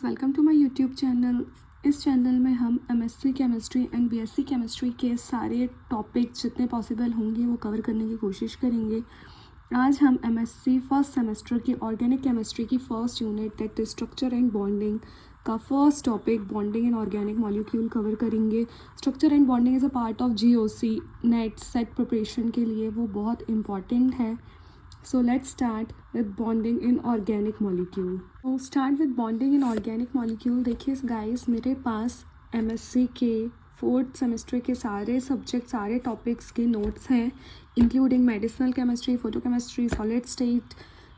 Welcome to my YouTube channel. इस चैनल में हम MSc chemistry and BSc chemistry के सारे टॉपिक जितने पॉसिबल होंगे वो कवर करने की कोशिश करेंगे। आज हम एमएससी फर्स्ट सेमेस्टर की ऑर्गेनिक केमिस्ट्री की first unit that is structure and bonding का first topic bonding in organic molecule cover करेंगे। Structure and bonding is a part of GOC NET SET preparation के लिए वो बहुत इम्पॉर्टेंट है। So let's start with bonding in organic molecule. So start with bonding in organic molecule. देखिए guys, मेरे पास MSc के fourth semester के सारे सब्जेक्ट सारे टॉपिक्स के नोट्स हैं, including medicinal chemistry, photochemistry, solid state,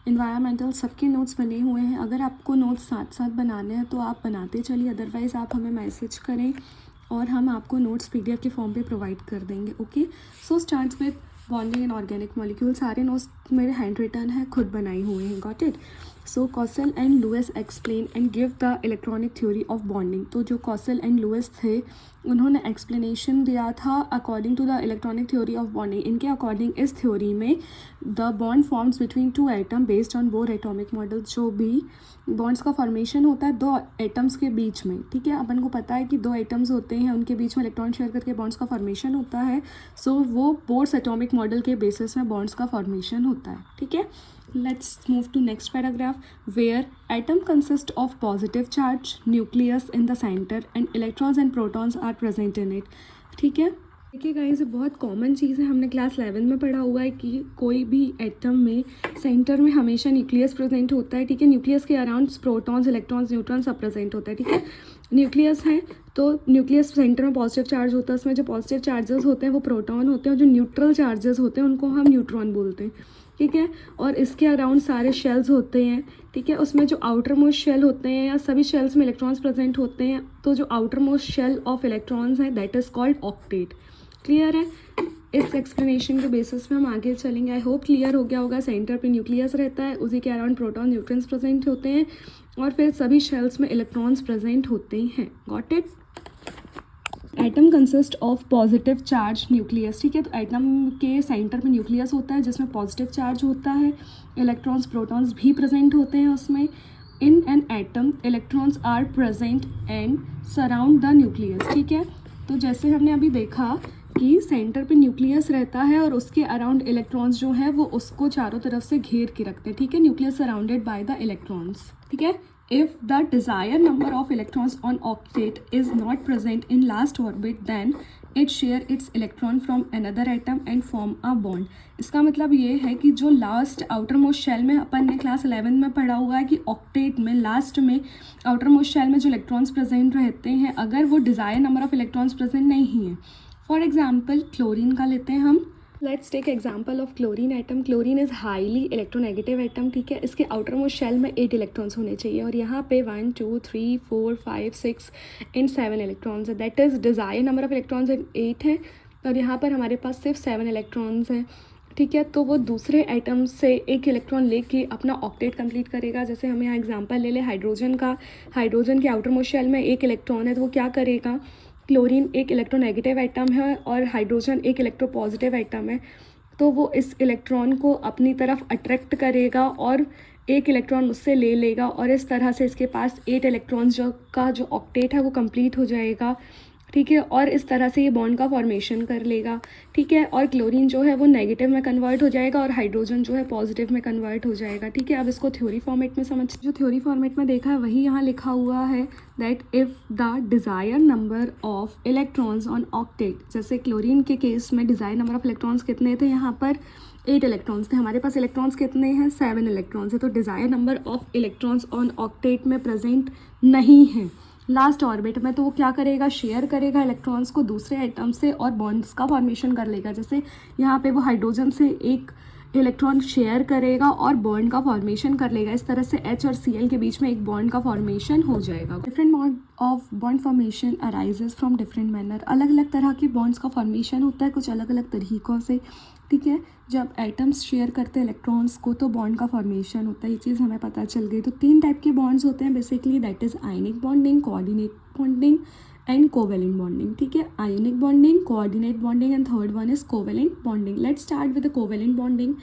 environmental, सबके नोट्स बने हुए हैं। अगर आपको नोट्स साथ साथ बनाने हैं तो आप बनाते चलिए, अदरवाइज़ आप हमें मैसेज करें और हम आपको नोट्स PDF के फॉर्म पे प्रोवाइड कर देंगे। Okay, so start with bonding in organic molecule. सारे नोट्स मेरे हैंड रिटन है, खुद बनाई हुए हैं। Got it. So Kossel and Lewis explain and give the electronic theory of bonding. तो जो कॉसल एंड लुईस थे उन्होंने एक्सप्लेनेशन दिया था according to the electronic theory of bonding. इनके अकॉर्डिंग इस थ्योरी में the bond forms between two atom based on Bohr atomic model. जो भी बॉन्ड्स का फॉर्मेशन होता है दो एटम्स के बीच में, ठीक है, अपन को पता है कि दो एटम्स होते हैं, उनके बीच में इलेक्ट्रॉन शेयर करके बॉन्ड्स का फॉर्मेशन होता है। सो वो बोर्स एटॉमिक मॉडल के बेसिस में बॉन्ड्स का फॉर्मेशन होता है। ठीक है, let's move to next paragraph where atom consist of positive charge, nucleus in the centre and electrons and protons are present in it. ठीक है, देखिए गाइस, ये बहुत कॉमन चीज़ है, हमने क्लास 11 में पढ़ा हुआ है कि कोई भी एटम में सेंटर में हमेशा न्यूक्लियस प्रेजेंट होता है। ठीक है, न्यूक्लियस के अराउंड प्रोटॉन्स, इलेक्ट्रॉन्स, न्यूट्रॉन्स सब प्रेजेंट होता है। ठीक है, न्यूक्लियस है तो न्यूक्लियस सेंटर में पॉजिटिव चार्ज होता है, उसमें जो पॉजिटिव चार्जेस होते हैं वो प्रोटॉन होते हैं और जो न्यूट्रल चार्जेस होते हैं उनको हम न्यूट्रॉन बोलते हैं। ठीक है, और इसके अराउंड सारे शेल्स होते हैं। ठीक है, उसमें जो आउटर मोस्ट शेल होते हैं या सभी शेल्स में इलेक्ट्रॉन्स प्रेजेंट होते हैं, तो जो outer most shell of electrons है that is called octet. Clear है? इस एक्सप्लेनेशन के बेसिस पे हम आगे चलेंगे। आई होप क्लियर हो गया होगा। सेंटर पे न्यूक्लियस रहता है, उसी के अराउंड प्रोटॉन, न्यूट्रॉन्स प्रेजेंट होते हैं और फिर सभी शेल्स में इलेक्ट्रॉन्स प्रेजेंट होते हैं। Got it? Atom consist of positive charge nucleus. ठीक है, तो एटम के सेंटर में न्यूक्लियस होता है जिसमें पॉजिटिव चार्ज होता है, इलेक्ट्रॉन्स, प्रोटॉन्स भी प्रेजेंट होते हैं उसमें। In an atom electrons are present and surround the nucleus. ठीक है, तो जैसे हमने अभी देखा कि सेंटर पे न्यूक्लियस रहता है और उसके अराउंड इलेक्ट्रॉन्स जो है वो उसको चारों तरफ से घेर के रखते हैं। ठीक है, nucleus surrounded by the electrons. ठीक है, if the desired number of electrons on octet is not present in last orbit then it share its electron from another atom and form a bond। इसका मतलब ये है कि जो last outer most shell में अपन ने क्लास 11 में पढ़ा हुआ है कि ऑक्टेट में लास्ट में आउटर मोस्ट शेल में जो इलेक्ट्रॉन्स प्रेजेंट रहते हैं, अगर वो desire number of electrons present नहीं है, फॉर एग्जाम्पल क्लोरीन का लेते हैं हम। Let's take example of chlorine atom. Chlorine is highly electronegative atom. ठीक है, इसके आउटर मोस्ट शेल में 8 इलेक्ट्रॉन्स होने चाहिए और यहाँ पे 1 2 3 4 5 6 एंड 7 इलेक्ट्रॉन्स है। That is desire number of electrons 8 है और यहाँ पर हमारे पास सिर्फ 7 इलेक्ट्रॉन्स हैं। ठीक है, तो वो दूसरे एटम से एक इलेक्ट्रॉन लेके अपना ऑक्टेट कंप्लीट करेगा। जैसे हम यहाँ एग्जांपल ले लें हाइड्रोजन का। हाइड्रोजन के आउटर मोस्ट शेल में 1 इलेक्ट्रॉन है, तो वो क्या करेगा, क्लोरीन एक इलेक्ट्रोनेगेटिव एटम है और हाइड्रोजन एक इलेक्ट्रोपॉजिटिव एटम है, तो वो इस इलेक्ट्रॉन को अपनी तरफ अट्रैक्ट करेगा और एक इलेक्ट्रॉन उससे ले लेगा और इस तरह से इसके पास 8 इलेक्ट्रॉन्स जो ऑक्टेट है वो कंप्लीट हो जाएगा। ठीक है, और इस तरह से ये बॉन्ड का फॉर्मेशन कर लेगा। ठीक है, और क्लोरीन जो है वो नेगेटिव में कन्वर्ट हो जाएगा और हाइड्रोजन जो है पॉजिटिव में कन्वर्ट हो जाएगा। ठीक है, अब इसको थ्योरी फॉर्मेट में समझ, जो थ्योरी फॉर्मेट में देखा है वही यहाँ लिखा हुआ है that if the desire number of electrons on octet, जैसे क्लोरीन के केस में डिज़ायर नंबर ऑफ इलेक्ट्रॉन्स कितने थे, यहाँ पर 8 इलेक्ट्रॉन्स थे, हमारे पास इलेक्ट्रॉन्स कितने हैं, 7 इलेक्ट्रॉन्स है, तो desire number of electrons on octet में प्रेजेंट नहीं है लास्ट ऑर्बिट में, तो वो क्या करेगा, शेयर करेगा इलेक्ट्रॉन्स को दूसरे एटम से और बॉन्ड्स का फॉर्मेशन कर लेगा। जैसे यहाँ पे वो हाइड्रोजन से एक इलेक्ट्रॉन शेयर करेगा और बॉन्ड का फॉर्मेशन कर लेगा। इस तरह से H और Cl के बीच में एक बॉन्ड का फॉर्मेशन हो जाएगा। Different mode of bond formation arises from different manner. अलग अलग तरह के बॉन्ड्स का फॉर्मेशन होता है कुछ अलग अलग तरीक़ों से। ठीक है, जब एटम्स शेयर करते हैं इलेक्ट्रॉन्स को तो बॉन्ड का फॉर्मेशन होता है, ये चीज़ हमें पता चल गई। तो 3 टाइप के बॉन्ड्स होते हैं basically, that is ionic bonding, coordinate bonding and covalent bonding. ठीक है, ionic bonding, coordinate bonding and third one is covalent bonding. Let's start with the covalent bonding.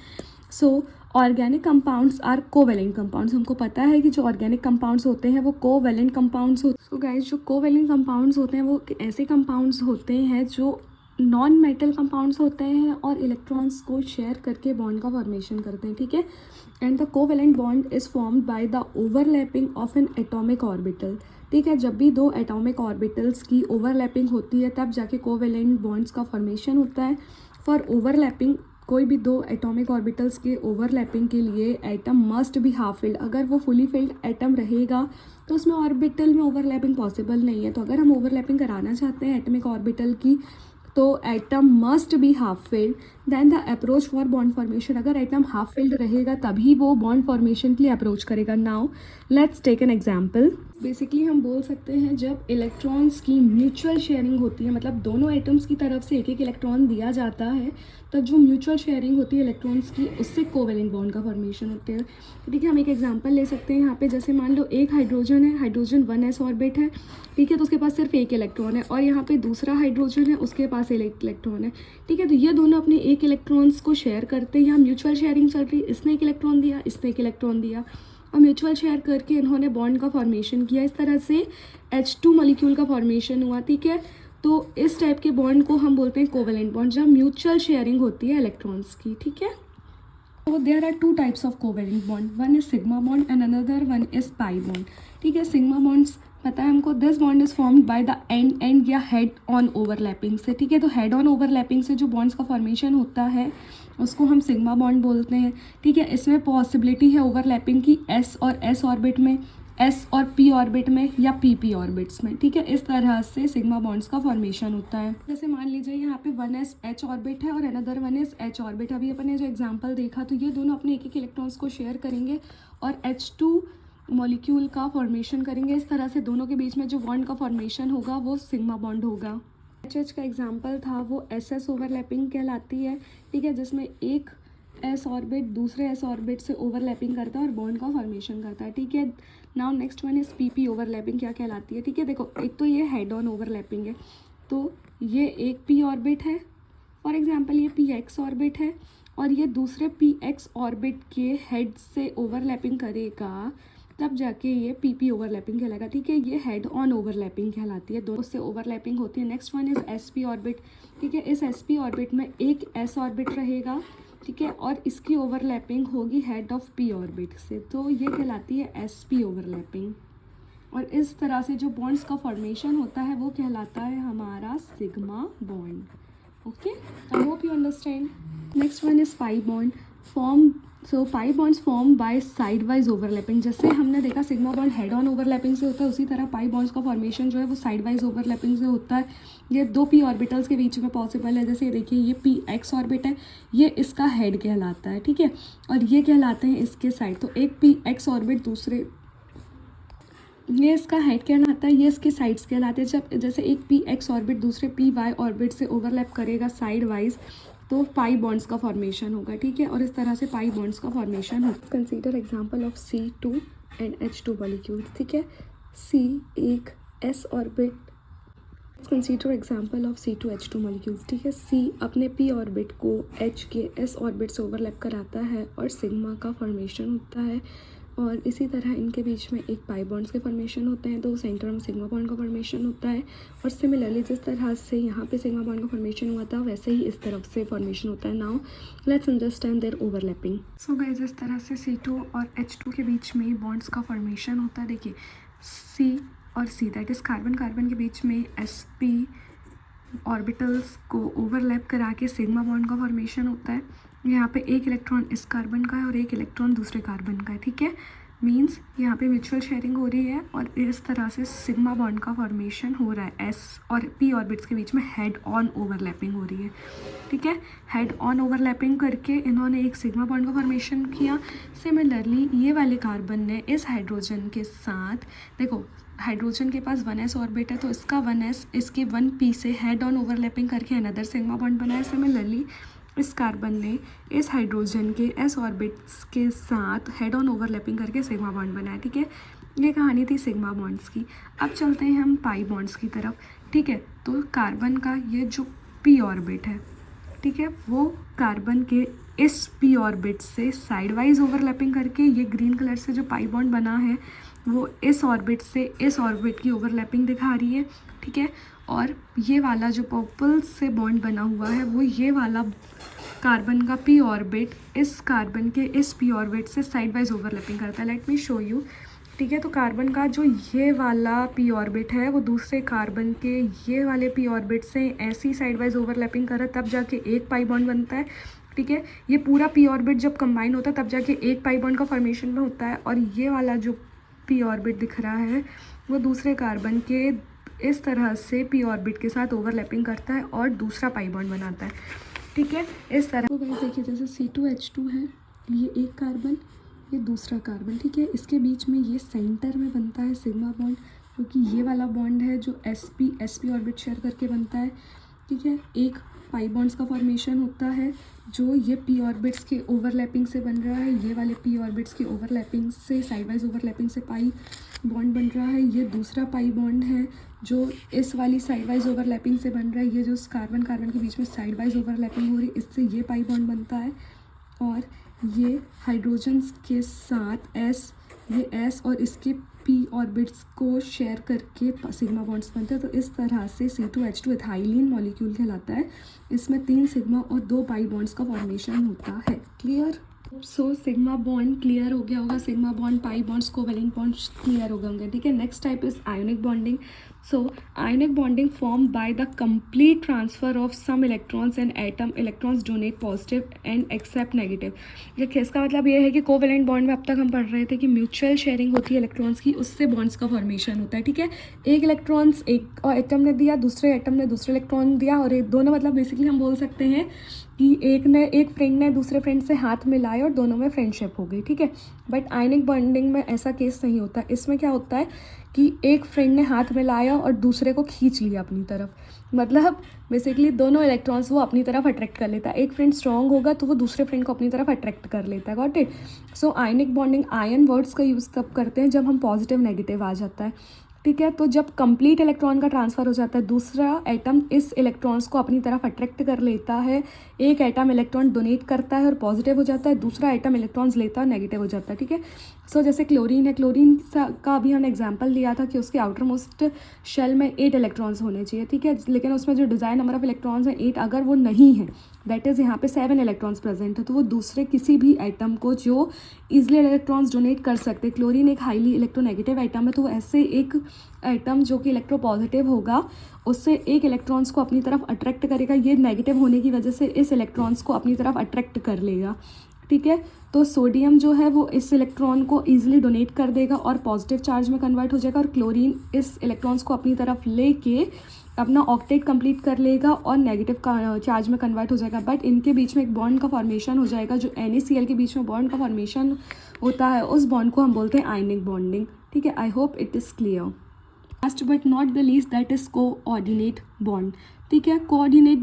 So organic compounds are covalent compounds. हमको पता है कि जो organic compounds होते हैं वो कोवेलेंट कंपाउंड्स होते हैं। तो गाइस जो कोवेलेंट कंपाउंड्स होते हैं वो ऐसे कंपाउंड्स होते हैं जो नॉन मेटल कंपाउंड्स होते हैं और इलेक्ट्रॉन्स को शेयर करके बॉन्ड का फॉर्मेशन करते हैं, ठीक है। And the covalent bond is formed by the overlapping of N atomic orbital, ठीक है। जब भी दो एटॉमिक ऑर्बिटल्स की ओवरलैपिंग होती है तब जाके कोवेलेंट बॉन्ड्स का फॉर्मेशन होता है। फॉर ओवरलैपिंग, कोई भी दो एटॉमिक ऑर्बिटल्स के ओवरलैपिंग के लिए atom must be half field. अगर वो फुली फिल्ड एटम रहेगा तो उसमें ऑर्बिटल में ओवरलैपिंग पॉसिबल नहीं है। तो अगर हम ओवरलैपिंग कराना चाहते हैं एटॉमिक ऑर्बिटल की तो atom must be half filled, then the approach for bond formation. अगर एटम हाफ फिल्ड रहेगा तभी वो बॉन्ड फॉर्मेशन के लिए अप्रोच करेगा। Now let's take an example. Basically हम बोल सकते हैं जब इलेक्ट्रॉन्स की म्यूचुअल शेयरिंग होती है, मतलब दोनों एटम्स की तरफ से एक एक इलेक्ट्रॉन दिया जाता है, तब जो म्यूचुअल शेयरिंग होती है इलेक्ट्रॉन्स की उससे कोवेलेंट बॉन्ड का फॉर्मेशन होता है, ठीक है। हम एक एग्जांपल ले सकते हैं यहाँ पे, जैसे मान लो एक हाइड्रोजन है, हाइड्रोजन 1s ऑर्बिट है, ठीक है, तो उसके पास सिर्फ एक इलेक्ट्रॉन है, और यहाँ पे दूसरा हाइड्रोजन है, उसके पास एक इलेक्ट्रॉन है, ठीक है। तो ये दोनों अपने एक इलेक्ट्रॉन्स को शेयर करते हैं, यहाँ म्यूचुअल शेयरिंग चल रही है, इसने एक इलेक्ट्रॉन दिया, इसने एक इलेक्ट्रॉन दिया, और म्यूचुअल शेयर करके इन्होंने बॉन्ड का फॉर्मेशन किया। इस तरह से H2 मॉलिक्यूल का फॉर्मेशन हुआ, ठीक है। तो इस टाइप के बॉन्ड को हम बोलते हैं कोवेलेंट बॉन्ड, जब म्यूचुअल शेयरिंग होती है इलेक्ट्रॉन्स की, ठीक है। तो there are two types of covalent bond, one is sigma bond and another one is pi bond, ठीक है। सिग्मा बॉन्ड्स पता है हमको, this bond is formed by the end या हेड ऑन ओवरलैपिंग से, ठीक है। तो हेड ऑन ओवरलैपिंग से जो बॉन्ड्स का फॉर्मेशन होता है उसको हम सिग्मा बॉन्ड बोलते हैं, ठीक है। इसमें पॉसिबिलिटी है ओवरलैपिंग की एस और एस ऑर्बिट में, एस और पी ऑर्बिट में, या पी पी ऑर्बिट्स में, ठीक है। इस तरह से सिग्मा बॉन्ड्स का फॉर्मेशन होता है। जैसे मान लीजिए यहाँ पे 1s H ऑर्बिट है और अनदर 1s H ऑर्बिट। अभी अपन ने जो एग्जांपल देखा तो ये दोनों अपने एक एक इलेक्ट्रॉन्स को शेयर करेंगे और H2 मॉलिक्यूल का फॉर्मेशन करेंगे। इस तरह से दोनों के बीच में जो बॉन्ड का फॉर्मेशन होगा वो सिग्मा बॉन्ड होगा। HH का एग्जाम्पल था वो SS ओवरलैपिंग कहलाती है, ठीक है, जिसमें एक एस ऑर्बिट दूसरे एस ऑर्बिट से ओवरलैपिंग करता है और बॉन्ड का फॉर्मेशन करता है, ठीक है। Now next one is PP overlapping क्या कहलाती है, ठीक है। देखो एक तो ये हेड ऑन ओवरलैपिंग है, तो ये एक P ऑर्बिट है, फॉर एग्जांपल ये PX ऑर्बिट है, और ये दूसरे PX ऑर्बिट के हेड से ओवरलैपिंग करेगा, तब जाके ये PP ओवरलैपिंग कहलाएगा, ठीक है। ये हेड ऑन ओवरलैपिंग कहलाती है, दो से ओवरलैपिंग होती है। Next one is SP orbit, ठीक है। इस SP ऑर्बिट में एक S ऑर्बिट रहेगा, ठीक है, और इसकी ओवरलैपिंग होगी हेड ऑफ P ऑर्बिट से, तो ये कहलाती है SP ओवरलैपिंग। और इस तरह से जो बॉन्ड्स का फॉर्मेशन होता है वो कहलाता है हमारा sigma bond. Okay, I hope you understand. Next one is pi bond form. So pi bonds form by side wise overlapping. जैसे हमने देखा sigma bond head on overlapping से होता है, उसी तरह पाई बॉन्ड्स का फॉर्मेशन जो है वो साइड वाइज ओवरलैपिंग से होता है। ये दो P ऑर्बिटल्स के बीच में पॉसिबल है। जैसे देखिए ये PX ऑर्बिट है, ये इसका हेड कहलाता है, ठीक है, और ये कहलाते हैं इसके साइड। तो एक PX ऑर्बिट दूसरे, ये इसका हेड कहलाता है, ये इसके साइड्स कहलाते हैं। जब जैसे एक PX ऑर्बिट दूसरे PY ऑर्बिट से ओवरलैप करेगा साइड वाइज तो पाई बॉन्ड्स का फॉर्मेशन होगा, ठीक है, और इस तरह से पाई बॉन्ड्स का फॉर्मेशन होगा। Consider example of C2 and H2 molecule, ठीक है। C एक S orbit, consider example of C2H2 molecules, ठीक है। C अपने P ऑर्बिट को H के S ऑर्बिट से ओवरलैप कराता है और सिग्मा का फॉर्मेशन होता है, और इसी तरह इनके बीच में एक पाई बॉन्ड्स के फॉर्मेशन होते हैं, तो सेंटर में सिग्मा बॉन्ड का फॉर्मेशन होता है। और सिमिलरली जिस तरह से यहाँ पे सिग्मा बॉन्ड का फॉर्मेशन हुआ था वैसे ही इस तरफ से फॉर्मेशन होता है। Now let's understand their overlapping. So guys, इस तरह से C2 और H2 के बीच में बॉन्ड्स का फॉर्मेशन होता है। देखिए C और C, that is carbon carbon के बीच में sp ऑर्बिटल्स को ओवरलैप करा के सिग्मा बॉन्ड का फॉर्मेशन होता है। यहाँ पे एक इलेक्ट्रॉन इस कार्बन का है और एक इलेक्ट्रॉन दूसरे कार्बन का है, ठीक है। मींस यहाँ पे म्यूचुअल शेयरिंग हो रही है और इस तरह से सिग्मा बॉन्ड का फॉर्मेशन हो रहा है। S और P ऑर्बिट्स के बीच में हेड ऑन ओवरलैपिंग हो रही है, ठीक है। हेड ऑन ओवरलैपिंग करके इन्होंने एक सिग्मा बॉन्ड का फॉर्मेशन किया। सिमिलरली ये वाले कार्बन ने इस हाइड्रोजन के साथ, देखो हाइड्रोजन के पास 1s ऑर्बिट है, तो इसका 1s इसके 1p से हेड ऑन ओवरलैपिंग करके अनदर सिग्मा बॉन्ड बनाया। सिमिलरली इस कार्बन ने इस हाइड्रोजन के s ऑर्बिट्स के साथ हेड ऑन ओवरलैपिंग करके सिग्मा बॉन्ड बनाया, ठीक है। ये कहानी थी सिग्मा बॉन्ड्स की। अब चलते हैं हम पाई बॉन्ड्स की तरफ, ठीक है। तो कार्बन का ये जो P ऑर्बिट है, ठीक है, वो कार्बन के इस पी ऑर्बिट से साइड वाइज ओवरलैपिंग करके ये ग्रीन कलर से जो पाई बॉन्ड बना है वो इस ऑर्बिट से इस ऑर्बिट की ओवरलैपिंग दिखा रही है। ठीक है, और ये वाला जो पर्पल से बॉन्ड बना हुआ है वो ये वाला कार्बन का पी ऑर्बिट इस कार्बन के इस पी ऑर्बिट से साइड वाइज ओवरलैपिंग करता है। Let me show you. ठीक है, तो कार्बन का जो ये वाला पी ऑर्बिट है वो दूसरे कार्बन के ये वाले पी ऑर्बिट से ऐसी साइड वाइज ओवरलैपिंग कर रहा है, तब जाके एक पाई बॉन्ड बनता है। ठीक है, ये पूरा पी ऑर्बिट जब कंबाइन होता है तब जाके एक पाई बॉन्ड का फॉर्मेशन में होता है, और ये वाला जो पी ऑर्बिट दिख रहा है वो दूसरे कार्बन के इस तरह से पी ऑर्बिट के साथ ओवरलैपिंग करता है और दूसरा पाई बॉन्ड बनाता है। ठीक है, इस तरह। तो गाइस देखिए, जैसे C2H2 है, ये एक कार्बन, ये दूसरा कार्बन। ठीक है, इसके बीच में ये सेंटर में बनता है सिग्मा बॉन्ड, क्योंकि ये वाला बॉन्ड है जो sp ऑर्बिट शेयर करके बनता है। ठीक है, एक पाई बॉन्ड्स का फॉर्मेशन होता है जो ये पी ऑर्बिट्स के ओवरलैपिंग से बन रहा है, ये वाले पी ऑर्बिट्स की ओवरलैपिंग से साइड वाइज ओवरलैपिंग से पाई बॉन्ड बन रहा है। ये दूसरा पाई बॉन्ड है जो इस वाली साइड वाइज ओवरलैपिंग से बन रहा है, ये जो कार्बन के बीच में साइड वाइज ओवरलैपिंग हो रही है इससे ये पाई बॉन्ड बनता है। और ये हाइड्रोजन्स के साथ ये S और इसके पी ऑर्बिट्स को शेयर करके सिग्मा बॉन्ड्स बनते हैं। तो इस तरह से C2H2 एथाइलिन मॉलिक्यूल कहलाता है। इसमें 3 सिग्मा और 2 पाई बॉन्ड्स का फॉर्मेशन होता है। Clear? So sigma bond clear हो गया होगा, sigma bond, pi bonds, covalent bonds clear हो गए होंगे। ठीक है, next type is ionic bonding. So ionic bonding form by the complete transfer of some electrons and atom electrons donate positive and accept negative. देखिए, इसका मतलब ये है कि कोवेलेंट बॉन्ड में अब तक हम पढ़ रहे थे कि म्यूचुअल शेयरिंग होती है इलेक्ट्रॉन्स की, उससे बॉन्ड्स का फॉर्मेशन होता है। ठीक है, एक इलेक्ट्रॉन्स एक एटम ने दिया, दूसरे एटम ने दूसरे इलेक्ट्रॉन दिया, और एक दोनों मतलब बेसिकली हम बोल सकते हैं कि एक फ्रेंड ने दूसरे फ्रेंड से हाथ मिलाया और दोनों में फ्रेंडशिप हो गई। ठीक है, बट आयनिक बॉन्डिंग में ऐसा केस नहीं होता। इसमें क्या होता है कि एक फ्रेंड ने हाथ मिलाया और दूसरे को खींच लिया अपनी तरफ, मतलब बेसिकली दोनों इलेक्ट्रॉन्स वो अपनी तरफ अट्रैक्ट कर लेता है। एक फ्रेंड स्ट्रॉन्ग होगा तो वो दूसरे फ्रेंड को अपनी तरफ अट्रैक्ट कर लेता है। Got it? So ionic bonding, ion words का यूज़ तब करते हैं जब हम पॉजिटिव नेगेटिव आ जाता है। ठीक है, तो जब कंप्लीट इलेक्ट्रॉन का ट्रांसफ़र हो जाता है, दूसरा एटम इस इलेक्ट्रॉन्स को अपनी तरफ अट्रैक्ट कर लेता है, एक एटम इलेक्ट्रॉन डोनेट करता है और पॉजिटिव हो जाता है, दूसरा एटम इलेक्ट्रॉन्स लेता है और नेगेटिव हो जाता है। ठीक है, सो जैसे क्लोरीन है, क्लोरीन का भी हमने एग्जांपल लिया था कि उसके आउटर मोस्ट शेल में 8 इलेक्ट्रॉन्स होने चाहिए। ठीक है, लेकिन उसमें जो डिज़ायर नंबर ऑफ इलेक्ट्रॉन्स हैं 8, अगर वो नहीं है, दैट इज़ यहाँ पे 7 इलेक्ट्रॉन्स प्रेजेंट है, तो वो दूसरे किसी भी एटम को जो ईजिली इलेक्ट्रॉन्स डोनेट कर सकते। क्लोरीन एक हाईली इलेक्ट्रोनेगेटिव एटम है, तो वो ऐसे एक एटम जो कि इलेक्ट्रो पॉजिटिव होगा उससे एक इलेक्ट्रॉन्स को अपनी तरफ अट्रैक्ट करेगा, ये नेगेटिव होने की वजह से इस इलेक्ट्रॉन्स को अपनी तरफ अट्रैक्ट कर लेगा। ठीक है, तो सोडियम जो है वो इस इलेक्ट्रॉन को ईजिली डोनेट कर देगा और पॉजिटिव चार्ज में कन्वर्ट हो जाएगा, और क्लोरीन इस इलेक्ट्रॉन्स को अपनी तरफ लेके अपना ऑक्टेट कंप्लीट कर लेगा और नेगेटिव चार्ज में कन्वर्ट हो जाएगा। बट इनके बीच में एक बॉन्ड का फॉर्मेशन हो जाएगा, जो NaCl के बीच में बॉन्ड का फॉर्मेशन होता है, उस बॉन्ड को हम बोलते हैं आयनिक बॉन्डिंग। ठीक है, I hope it is clear. Last but not the least, that is coordinate bond. ठीक है, कोऑर्डिनेट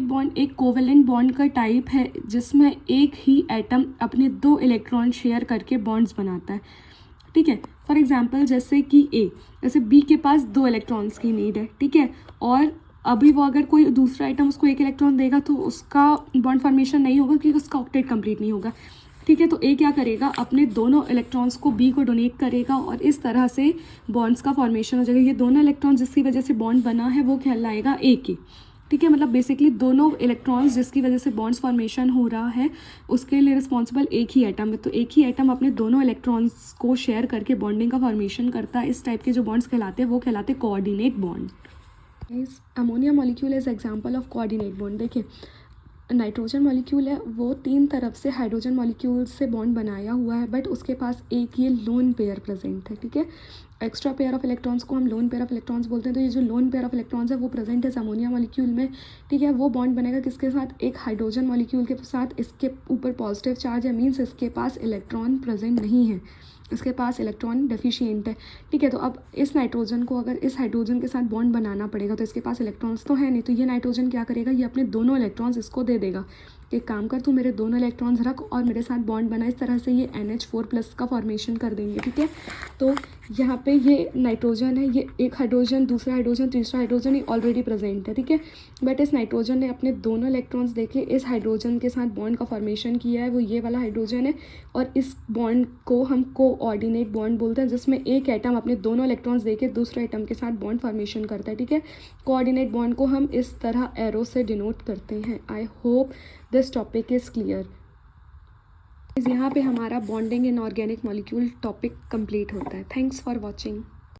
बॉन्ड एक कोवेलेंट बॉन्ड का टाइप है जिसमें एक ही एटम अपने 2 इलेक्ट्रॉन शेयर करके बॉन्ड्स बनाता है। ठीक है, फॉर एग्जांपल जैसे कि जैसे B के पास 2 इलेक्ट्रॉन्स की नीड है। ठीक है, और अभी वो अगर कोई दूसरा आइटम उसको 1 इलेक्ट्रॉन देगा तो उसका बॉन्ड फॉर्मेशन नहीं होगा क्योंकि उसका ऑक्टेट कंप्लीट नहीं होगा। ठीक है, तो A क्या करेगा, अपने दोनों इलेक्ट्रॉन्स को B को डोनेट करेगा और इस तरह से बॉन्ड्स का फॉर्मेशन हो जाएगा। ये दोनों इलेक्ट्रॉन जिसकी वजह से बॉन्ड बना है वो कहलाएगा A के। ठीक है, मतलब बेसिकली दोनों इलेक्ट्रॉन्स जिसकी वजह से बॉन्ड्स फॉर्मेशन हो रहा है उसके लिए रिस्पॉन्सिबल एक ही एटम है, तो एक ही एटम अपने दोनों इलेक्ट्रॉन्स को शेयर करके बॉन्डिंग का फॉर्मेशन करता है। इस टाइप के जो बॉन्ड्स कहलाते हैं वो कहलाते हैं coordinate bond. Ammonia molecule is example of coordinate bond. देखिए, नाइट्रोजन मॉलिक्यूल है, वो 3 तरफ से हाइड्रोजन मॉलिक्यूल से बॉन्ड बनाया हुआ है, बट उसके पास एक ये लोन पेयर प्रेजेंट है। ठीक है, एक्स्ट्रा पेयर ऑफ इलेक्ट्रॉन्स को हम लोन पेयर ऑफ इलेक्ट्रॉन्स बोलते हैं। तो ये जो लोन पेयर ऑफ इलेक्ट्रॉन्स है वो प्रेजेंट है अमोनिया मॉलिक्यूल में। ठीक है, वो बॉन्ड बनेगा किसके साथ, एक हाइड्रोजन मॉलिक्यूल के साथ। इसके ऊपर पॉजिटिव चार्ज है, मीन्स इसके पास इलेक्ट्रॉन प्रेजेंट नहीं है, इसके पास इलेक्ट्रॉन डेफिशिएंट है। ठीक है, तो अब इस नाइट्रोजन को अगर इस हाइड्रोजन के साथ बॉन्ड बनाना पड़ेगा तो इसके पास इलेक्ट्रॉन्स तो है नहीं, तो ये नाइट्रोजन क्या करेगा, ये अपने दोनों इलेक्ट्रॉन्स इसको दे देगा। एक काम कर, तू मेरे दोनों इलेक्ट्रॉन्स रख और मेरे साथ बॉन्ड बना, इस तरह से ये NH4+ का फॉर्मेशन कर देंगे, ठीक है। तो यहाँ पे ये नाइट्रोजन है, ये एक हाइड्रोजन, दूसरा हाइड्रोजन, तीसरा हाइड्रोजन ये ऑलरेडी प्रेजेंट है, ठीक है। बट इस नाइट्रोजन ने अपने दोनों इलेक्ट्रॉन्स देखे, इस हाइड्रोजन के साथ बॉन्ड का फॉर्मेशन किया है, वो ये वाला हाइड्रोजन है। और इस बॉन्ड को हम कोऑर्डिनेट बॉन्ड बोलते हैं, जिसमें एक एटम अपने दोनों इलेक्ट्रॉन्स देके दूसरे एटम के साथ बॉन्ड फॉर्मेशन करता है, ठीक है। कोऑर्डिनेट बॉन्ड को हम इस तरह एरो से डिनोट करते हैं। I hope this topic is clear. यहाँ पे हमारा bonding in organic molecule topic complete होता है। Thanks for watching.